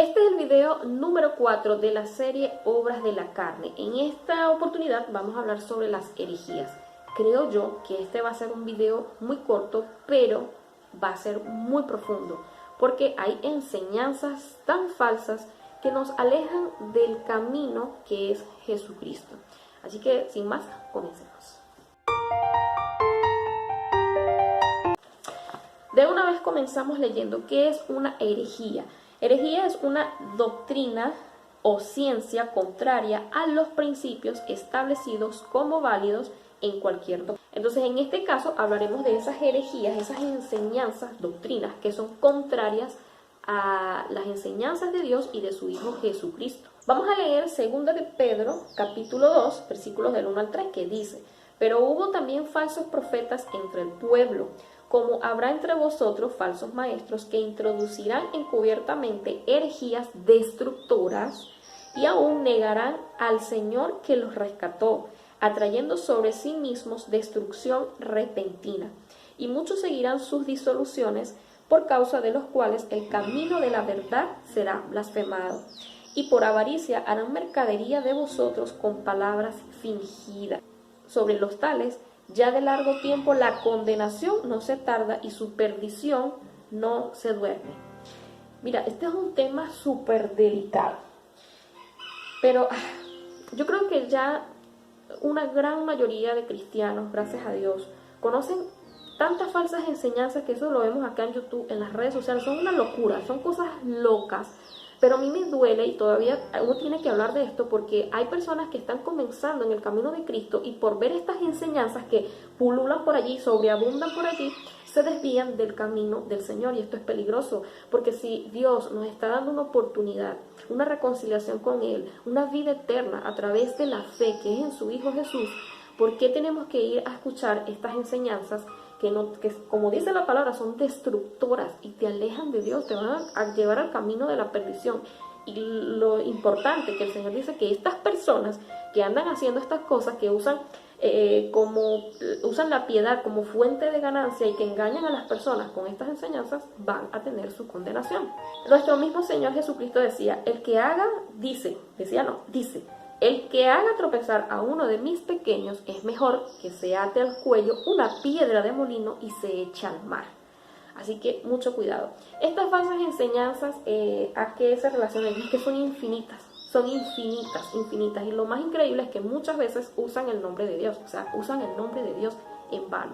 Este es el video número 4 de la serie Obras de la Carne. En esta oportunidad vamos a hablar sobre las herejías. Creo yo que este va a ser un video muy corto, pero va a ser muy profundo, porque hay enseñanzas tan falsas que nos alejan del camino que es Jesucristo. Así que, sin más, comencemos. De una vez comenzamos leyendo qué es una herejía. Herejía es una doctrina o ciencia contraria a los principios establecidos como válidos en cualquier doctrina. Entonces, en este caso hablaremos de esas herejías, esas enseñanzas, doctrinas que son contrarias a las enseñanzas de Dios y de su Hijo Jesucristo. Vamos a leer 2 de Pedro, capítulo 2, versículos del 1 al 3, que dice: pero hubo también falsos profetas entre el pueblo, como habrá entre vosotros falsos maestros que introducirán encubiertamente herejías destructoras y aún negarán al Señor que los rescató, atrayendo sobre sí mismos destrucción repentina. Y muchos seguirán sus disoluciones, por causa de los cuales el camino de la verdad será blasfemado. Y por avaricia harán mercadería de vosotros con palabras fingidas. Sobre los tales, ya de largo tiempo la condenación no se tarda y su perdición no se duerme. Mira, este es un tema súper delicado, pero yo creo que ya una gran mayoría de cristianos, gracias a Dios, conocen tantas falsas enseñanzas, que eso lo vemos acá en YouTube, en las redes sociales. Son una locura, son cosas locas. Pero a mí me duele, y todavía uno tiene que hablar de esto, porque hay personas que están comenzando en el camino de Cristo y por ver estas enseñanzas que pululan por allí, sobreabundan por allí, se desvían del camino del Señor. Y esto es peligroso, porque si Dios nos está dando una oportunidad, una reconciliación con Él, una vida eterna a través de la fe que es en su Hijo Jesús, ¿por qué tenemos que ir a escuchar estas enseñanzas que, como dice la palabra, son destructoras y te alejan de Dios, te van a llevar al camino de la perdición? Y lo importante que el Señor dice, que estas personas que andan haciendo estas cosas, que usan la piedad como fuente de ganancia y que engañan a las personas con estas enseñanzas, van a tener su condenación. Nuestro mismo Señor Jesucristo decía, dice, el que haga tropezar a uno de mis pequeños es mejor que se ate al cuello una piedra de molino y se eche al mar. Así que mucho cuidado. Estas falsas enseñanzas, ¿a qué se relacionan? Es que son infinitas. Y lo más increíble es que muchas veces usan el nombre de Dios, usan el nombre de Dios en vano.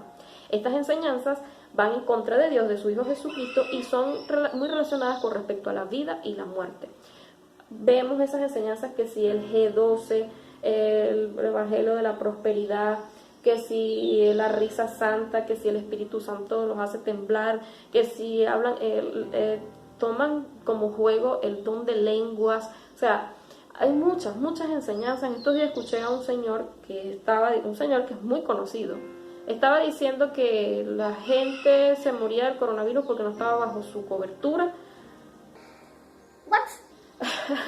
Estas enseñanzas van en contra de Dios, de su Hijo Jesucristo, y son muy relacionadas con respecto a la vida y la muerte. Vemos esas enseñanzas que si el G12, el Evangelio de la Prosperidad, que si la risa santa, que si el Espíritu Santo los hace temblar, que si hablan, toman como juego el don de lenguas. O sea, hay muchas enseñanzas. En estos días escuché a un señor que es muy conocido. Estaba diciendo que la gente se moría del coronavirus porque no estaba bajo su cobertura.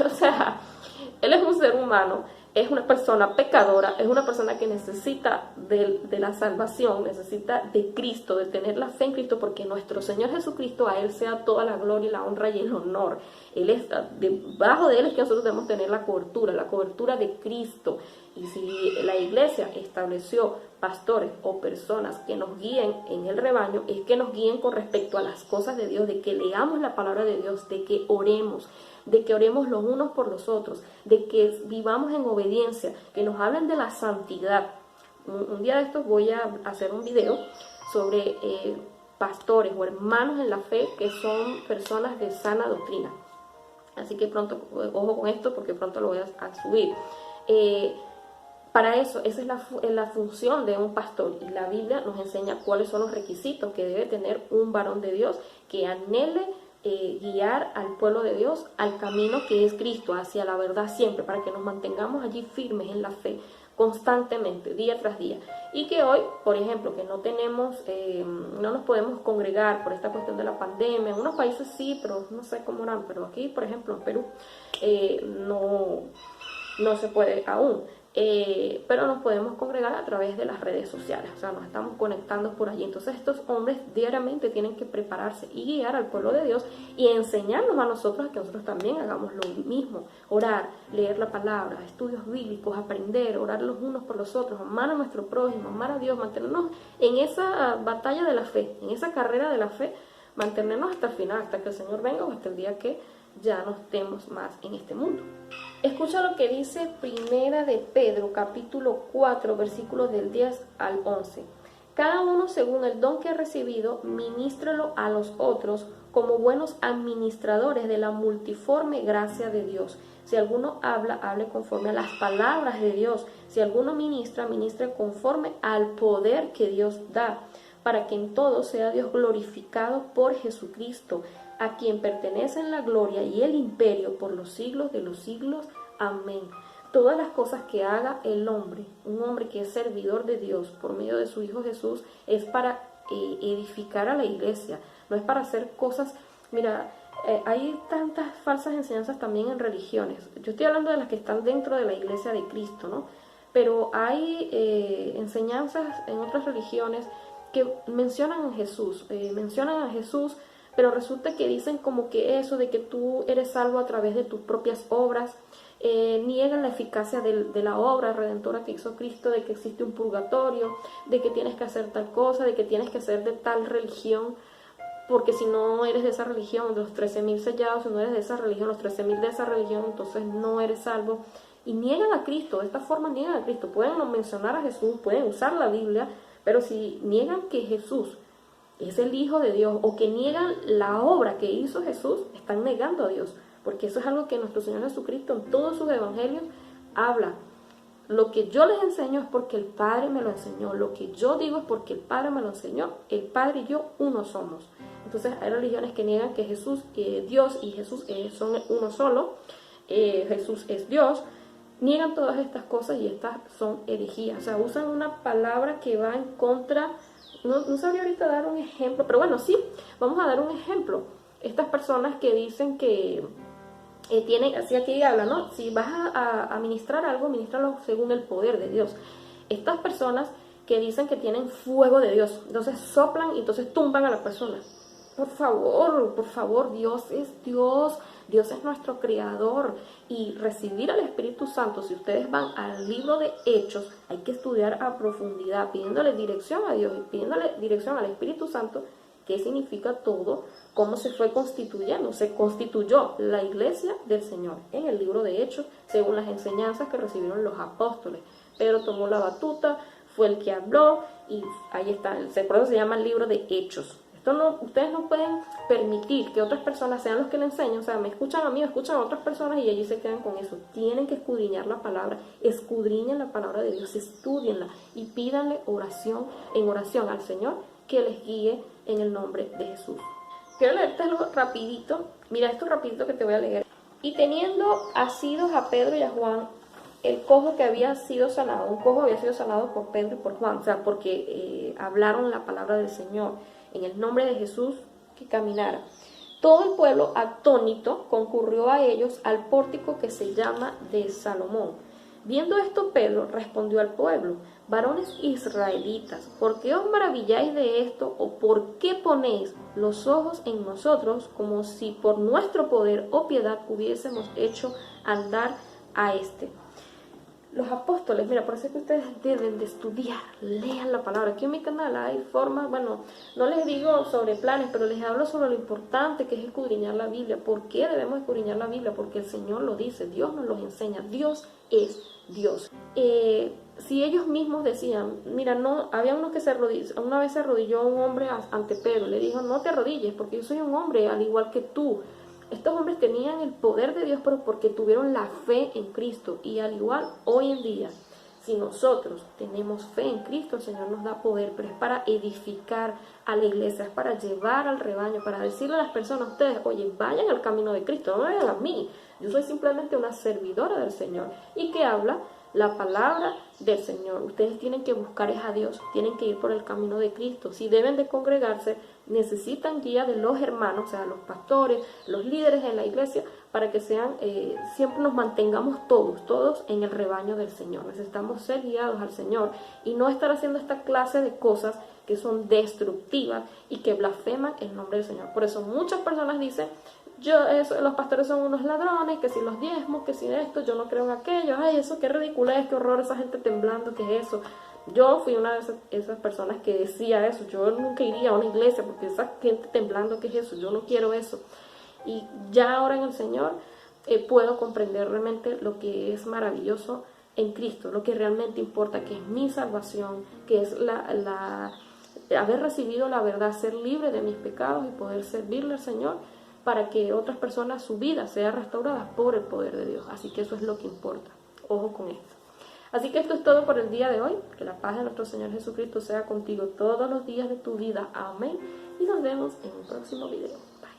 O sea, él es un ser humano, es una persona pecadora, es una persona que necesita de la salvación, necesita de Cristo, de tener la fe en Cristo, porque nuestro Señor Jesucristo, a Él sea toda la gloria, la honra y el honor. Debajo de Él es que nosotros debemos tener la cobertura de Cristo. Y si la iglesia estableció pastores o personas que nos guíen en el rebaño, es que nos guíen con respecto a las cosas de Dios, de que leamos la palabra de Dios, de que oremos los unos por los otros, de que vivamos en obediencia, que nos hablen de la santidad. Un día de estos voy a hacer un video sobre pastores o hermanos en la fe que son personas de sana doctrina. Así que pronto, ojo con esto, porque pronto lo voy a subir. Para eso, esa es la función de un pastor, y la Biblia nos enseña cuáles son los requisitos que debe tener un varón de Dios que anhele guiar al pueblo de Dios al camino que es Cristo, hacia la verdad siempre, para que nos mantengamos allí firmes en la fe constantemente, día tras día. Y que hoy, por ejemplo, que no nos podemos congregar por esta cuestión de la pandemia. En unos países sí, pero no sé cómo eran, pero aquí, por ejemplo, en Perú, no se puede aún. pero nos podemos congregar a través de las redes sociales, o sea, nos estamos conectando por allí. Entonces estos hombres diariamente tienen que prepararse y guiar al pueblo de Dios y enseñarnos a nosotros a que nosotros también hagamos lo mismo: orar, leer la palabra, estudios bíblicos, aprender, orar los unos por los otros, amar a nuestro prójimo, amar a Dios, mantenernos en esa batalla de la fe, en esa carrera de la fe, mantenernos hasta el final, hasta que el Señor venga o hasta el día que ya no estemos más en este mundo. Escucha lo que dice Primera de Pedro, capítulo 4, versículos del 10 al 11. Cada uno, según el don que ha recibido, ministrelo a los otros como buenos administradores de la multiforme gracia de Dios. Si alguno habla, hable conforme a las palabras de Dios. Si alguno ministra, ministre conforme al poder que Dios da, para que en todo sea Dios glorificado por Jesucristo, a quien pertenecen la gloria y el imperio por los siglos de los siglos. Amén. Todas las cosas que haga el hombre, un hombre que es servidor de Dios por medio de su Hijo Jesús, es para edificar a la iglesia, no es para hacer cosas. Mira, hay tantas falsas enseñanzas también en religiones. Yo estoy hablando de las que están dentro de la iglesia de Cristo, ¿no? Pero hay enseñanzas en otras religiones que mencionan a Jesús, pero resulta que dicen como que eso de que tú eres salvo a través de tus propias obras, niegan la eficacia de la obra redentora que hizo Cristo, de que existe un purgatorio, de que tienes que hacer tal cosa, de que tienes que ser de tal religión, porque si no eres de esa religión, de los 13.000 sellados, si no eres de esa religión, los 13.000 de esa religión, entonces no eres salvo. Y niegan a Cristo, de esta forma niegan a Cristo. Pueden mencionar a Jesús, pueden usar la Biblia, pero si niegan que Jesús es el Hijo de Dios, o que niegan la obra que hizo Jesús, están negando a Dios, porque eso es algo que nuestro Señor Jesucristo en todos sus evangelios habla. Lo que yo les enseño es porque el Padre me lo enseñó, lo que yo digo es porque el Padre me lo enseñó, el Padre y yo uno somos. Entonces hay religiones que niegan que Jesús, Dios y Jesús son uno solo, Jesús es Dios, niegan todas estas cosas y estas son herejías, o sea, usan una palabra que va en contra. No sabría ahorita dar un ejemplo, pero bueno, sí, vamos a dar un ejemplo. Estas personas que dicen que tienen, así aquí habla, ¿no? Si vas a ministrar algo, ministralo según el poder de Dios. Estas personas que dicen que tienen fuego de Dios, entonces soplan y entonces tumban a la persona. Por favor, Dios es Dios. Dios es nuestro creador, y recibir al Espíritu Santo, si ustedes van al libro de Hechos, hay que estudiar a profundidad, pidiéndole dirección a Dios y pidiéndole dirección al Espíritu Santo, qué significa todo, cómo se fue constituyendo, se constituyó la iglesia del Señor en el libro de Hechos, según las enseñanzas que recibieron los apóstoles. Pedro tomó la batuta, fue el que habló, y ahí está, por eso se llama el libro de Hechos. Ustedes no pueden permitir que otras personas sean los que le enseñan, o sea, me escuchan a mí, escuchan a otras personas y allí se quedan con eso. Tienen que escudriñar la palabra, escudriñen la palabra de Dios, estudienla y pídanle en oración al Señor que les guíe en el nombre de Jesús. Quiero leerte algo rapidito, mira esto rapidito que te voy a leer. Y teniendo asidos a Pedro y a Juan, el cojo que había sido sanado, un cojo había sido sanado por Pedro y por Juan, o sea, porque hablaron la palabra del Señor en el nombre de Jesús, que caminara. Todo el pueblo atónito concurrió a ellos al pórtico que se llama de Salomón. Viendo esto, Pedro respondió al pueblo: varones israelitas, ¿por qué os maravilláis de esto, o por qué ponéis los ojos en nosotros, como si por nuestro poder o piedad hubiésemos hecho andar a este? Los apóstoles, mira, por eso es que ustedes deben de estudiar, lean la palabra. Aquí en mi canal hay formas, bueno, no les digo sobre planes, pero les hablo sobre lo importante que es escudriñar la Biblia. ¿Por qué debemos escudriñar la Biblia? Porque el Señor lo dice, Dios nos los enseña, Dios es Dios. Si ellos mismos decían, mira, no, había uno que una vez se arrodilló un hombre ante Pedro, le dijo: no te arrodilles, porque yo soy un hombre al igual que tú. Estos hombres tenían el poder de Dios, pero porque tuvieron la fe en Cristo. Y al igual, hoy en día, si nosotros tenemos fe en Cristo, el Señor nos da poder, pero es para edificar a la iglesia, es para llevar al rebaño, para decirle a las personas, ustedes, oye, vayan al camino de Cristo, no vayan a mí. Yo soy simplemente una servidora del Señor, y que habla la palabra del Señor. Ustedes tienen que buscar a Dios, tienen que ir por el camino de Cristo. Si deben de congregarse, necesitan guía de los hermanos, o sea, los pastores, los líderes en la iglesia, para que sean, siempre nos mantengamos todos en el rebaño del Señor. Necesitamos ser guiados al Señor y no estar haciendo esta clase de cosas que son destructivas y que blasfeman el nombre del Señor. Por eso muchas personas dicen, los pastores son unos ladrones, que si los diezmos, que si esto, yo no creo en aquello, ay, eso qué ridiculez, qué horror, esa gente temblando, ¿qué es eso? Yo fui una de esas personas que decía eso, yo nunca iría a una iglesia porque esa gente temblando, ¿qué es eso? Yo no quiero eso. Y ya ahora en el Señor puedo comprender realmente lo que es maravilloso en Cristo, lo que realmente importa, que es mi salvación, que es haber recibido la verdad, ser libre de mis pecados y poder servirle al Señor para que otras personas, su vida sea restaurada por el poder de Dios. Así que eso es lo que importa. Ojo con esto. Así que esto es todo por el día de hoy. Que la paz de nuestro Señor Jesucristo sea contigo todos los días de tu vida. Amén. Y nos vemos en un próximo video. Bye.